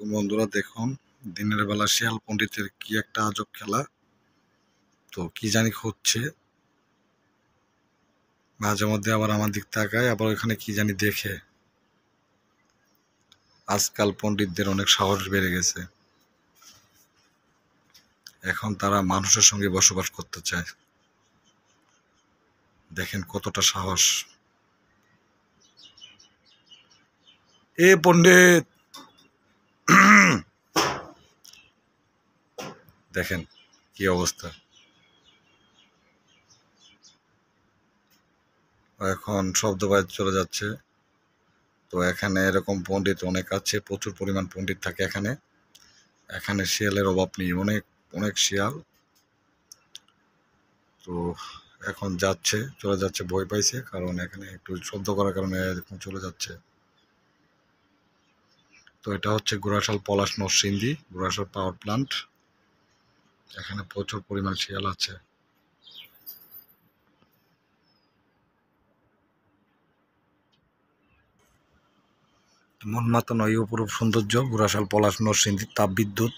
বন্ধুরা দেখুন, দিনের বেলা শিয়াল পণ্ডিতের কি একটা আজব খেলা। তো কি জানি খুঁজছে, মাঝে মধ্যে আবার আমার দিক তাকায়, আবার ওখানে কি জানি দেখে। আজকাল পণ্ডিতদের অনেক সাহস বেড়ে গেছে, এখন তারা মানুষের সঙ্গে বসবাস করতে চায়। দেখেন কতটা সাহস। এ পণ্ডিত, দেখেন কি অবস্থা। এখন শব্দ বাইরে চলে যাচ্ছে। তো এখানে এরকম পণ্ডিত অনেক আছে, প্রচুর পরিমাণ পণ্ডিত থাকে এখানে। এখানে শিয়ালের অভাব নেই, অনেক অনেক শিয়াল। তো এখন চলে যাচ্ছে, ভয় পাইছে, কারণ এখানে একটু শব্দ করার কারণে এরকম চলে যাচ্ছে। তো এটা হচ্ছে গোরাশাল পলাশ নরসিংদী, গোরাশাল পাওয়ার প্লান্ট। এখানে প্রচুর পরিমাণ শিয়াল আছে। মন মাতানো এই অপরূপ সৌন্দর্য গোরাশাল পলাশ নরসিংদী তাপবিদ্যুৎ